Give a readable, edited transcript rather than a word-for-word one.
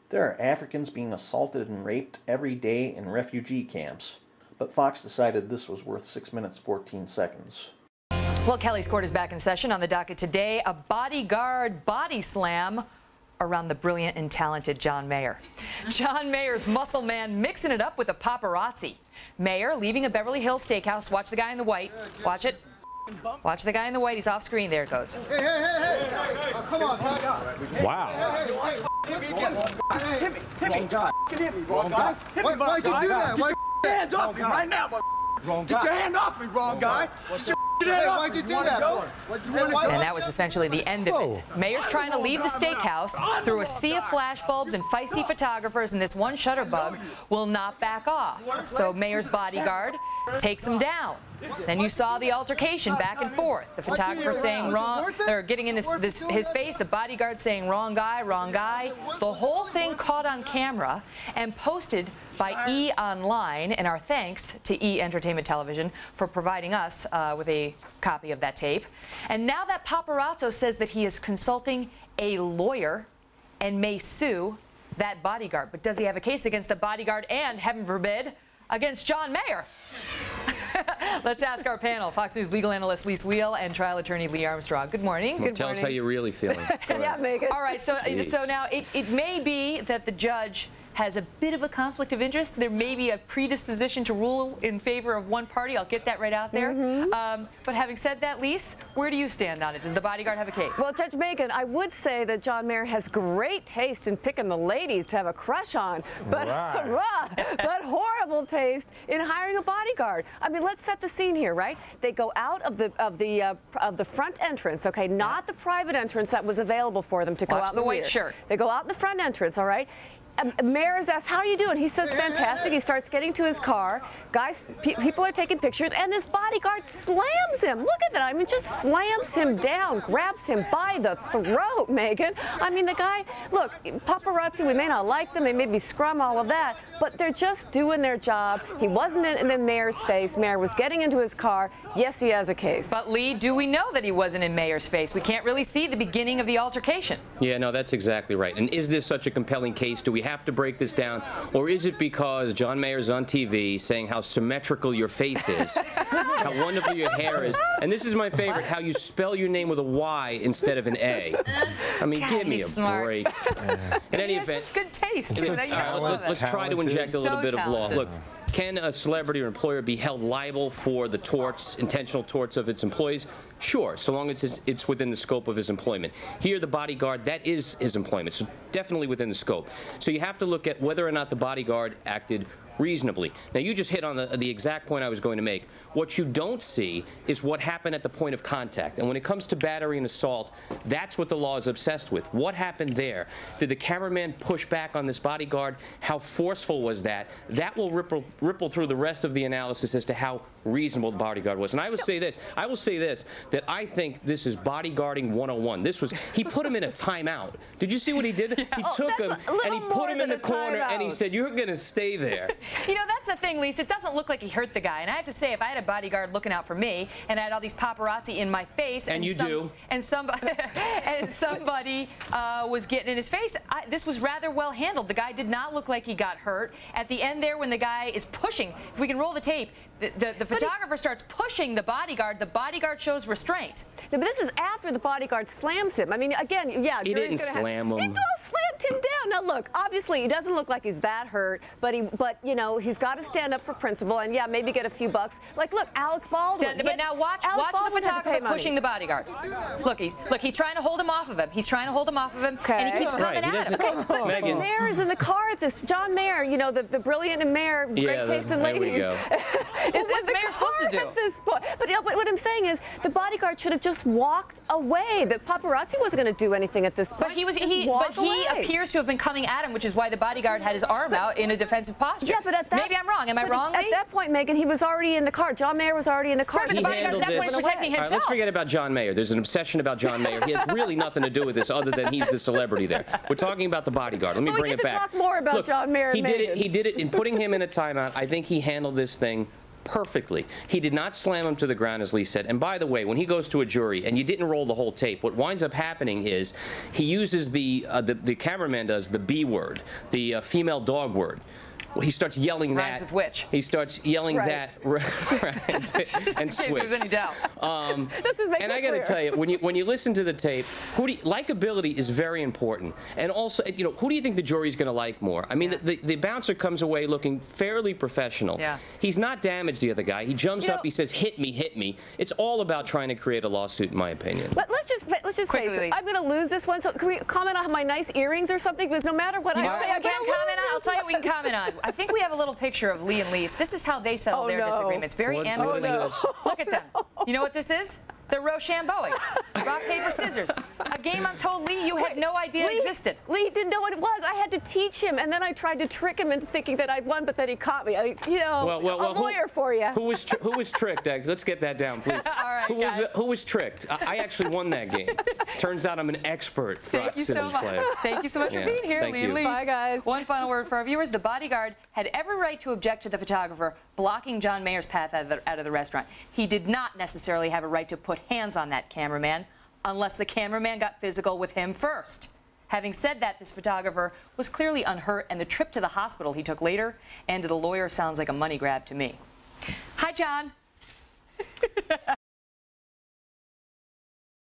There are Africans being assaulted and raped every day in refugee camps, but Fox decided this was worth 6 minutes 14 seconds. Well, Kelly's court is back in session. On the docket today, a bodyguard body slam around the brilliant and talented John Mayer. John Mayer's muscle man mixing it up with a paparazzi. Mayer leaving a Beverly Hills steakhouse. Watch the guy in the white. Watch it. Watch the guy in the white. He's off screen. There it goes. Hey, hey, hey, hey. Oh, come on, man. Wow. Hit me again. Hit me. Wrong guy. Hit me, wrong guy. Why you do that? Get your hands off me right now, wrong guy. Get your hand off me, wrong guy. Get your hand off me. Why'd you do that? And that was essentially the end of it. Mayer's trying to leave the steakhouse through a sea of flashbulbs and feisty photographers, and this one shutterbug will not back off. So Mayer's bodyguard takes him down. Then you saw the altercation back and forth. The photographer saying wrong, or getting in his face, the bodyguard saying wrong guy, wrong guy. The whole thing caught on camera and posted by E! Online, and our thanks to E! Entertainment Television for providing us with a copy of that tape. And now that paparazzo says that he is consulting a lawyer and may sue that bodyguard. But does he have a case against the bodyguard and, heaven forbid, against John Mayer? Let's ask our panel, Fox News legal analyst Lise Wheel and trial attorney Lee Armstrong. Good morning. Well, tell us how you're really feeling. Yeah, Megan. All right, so now it may be that the judge has a bit of a conflict of interest. There may be a predisposition to rule in favor of one party. I'll get that right out there. But having said that, Lise, where do you stand on it? Does the bodyguard have a case? Well, Judge Megan, I would say that John Mayer has great taste in picking the ladies to have a crush on, but but horrible taste in hiring a bodyguard. I mean, let's set the scene here, right? They go out of the front entrance, okay, not the private entrance that was available for them to go out in the white rear. shirt. They go out in the front entrance, all right? Mayor is asked, how are you doing? He says, fantastic. He starts getting to his car. Guys, people are taking pictures, and this bodyguard slams him. Look at that. I mean, just slams him down, grabs him by the throat, Megan. I mean, the guy, look, paparazzi, we may not like them. They may be scrum, all of that, but they're just doing their job. He wasn't in the mayor's face. Mayor was getting into his car. Yes, he has a case. But, Lee, do we know that he wasn't in Mayor's face? We can't really see the beginning of the altercation. Yeah, no, that's exactly right. And is this such a compelling case? Do we have to break this down? Or is it because John Mayer's on TV saying how symmetrical your face is, how wonderful your hair is, and this is my favorite, how you spell your name with a Y instead of an A? I mean, God, give me a break. In any event, such good taste. Let's try to inject a little bit of law. Look, can a celebrity or employer be held liable for the torts, intentional torts of its employees? Sure, so long as it's within the scope of his employment. Here, the bodyguard, that is his employment, so definitely within the scope. So you have to look at whether or not the bodyguard acted reasonably. Now, you just hit on the exact point I was going to make. What you don't see is what happened at the point of contact. And when it comes to battery and assault, that's what the law is obsessed with. What happened there? Did the cameraman push back on this bodyguard? How forceful was that? That will ripple through the rest of the analysis as to how reasonable the bodyguard was. And I will say this, that I think this is bodyguarding 101. He put him in a timeout. Did you see what he did? He took him and he put him in the corner and he said, you're going to stay there. You know, that's the thing, Lisa. It doesn't look like he hurt the guy. And I have to say, if I had a bodyguard looking out for me and I had all these paparazzi in my face, and somebody was getting in his face, this was rather well handled. The guy did not look like he got hurt. At the end there, when the guy is pushing, if we can roll the tape, the photographer starts pushing the bodyguard shows restraint. Yeah, but this is after the bodyguard slams him. I mean, again, yeah. He didn't slam him. He slammed him down. Now, look, obviously, he doesn't look like he's that hurt, but you know, he's got to stand up for principle and, yeah, maybe get a few bucks. Like, look, Alec Baldwin. But now watch the photographer pushing the bodyguard. Look, he's trying to hold him off of him. He's trying to hold him off of him, and he keeps coming at him. Okay. Megan. Mayor is in the car at this. John Mayer, you know, the brilliant and Mayer, great taste in ladies. There we go. What's Mayor supposed to do? At this point. But what I'm saying is the bodyguard should have just walked away. The paparazzi wasn't going to do anything at this point. But he appears to have been coming at him, which is why the bodyguard had his arm out in a defensive posture. Yeah, but at that, maybe I'm wrong. Am I wrong, Lee? At that point, Megan, he was already in the car. John Mayer was already in the car. Right, but the bodyguard at that point was protecting himself. All right, let's forget about John Mayer. There's an obsession about John Mayer. He has really nothing to do with this other than he's the celebrity there. We're talking about the bodyguard. Let me bring it back. We get to talk more about John Mayer. He did it in putting him in a timeout. I think he handled this thing perfectly. He did not slam him to the ground, as Lee said. And by the way, when he goes to a jury, and you didn't roll the whole tape, what winds up happening is he uses the cameraman does the B word, the female dog word. He starts yelling Rhymes that. with which. He starts yelling that. Right. Just and in case there's any doubt. And I got to tell you, when you listen to the tape, likability is very important. And also, you know, who do you think the jury's going to like more? I mean, the bouncer comes away looking fairly professional. Yeah. He's not damaged the other guy. He jumps up. He says, "Hit me, hit me." It's all about trying to create a lawsuit, in my opinion. Let's just face it. I'm going to lose this one. So can we comment on my nice earrings or something? Because no matter what I say, I'm going to lose. I'll tell you what we can comment on. I think we have a little picture of Lee and Lise. This is how they settle their disagreements. Very amicably. Look at them. You know what this is? They're Rochambeauing. Rock, paper, scissors. A game I'm told Lee you had no idea existed. Lee didn't know what it was. I had to teach him, and then I tried to trick him into thinking that I won, but then he caught me. You know, a lawyer for you. Who was tricked? Let's get that down, please. All right, who was tricked? I actually won that game. Turns out I'm an expert rock, scissors player. Thank you so much for being here, Lee and Lise. Bye, guys. One final word for our viewers. The bodyguard had every right to object to the photographer blocking John Mayer's path out of the restaurant. He did not necessarily have a right to put hands on that cameraman unless the cameraman got physical with him first. Having said that, this photographer was clearly unhurt, and the trip to the hospital he took later and to the lawyer sounds like a money grab to me. Hi, John.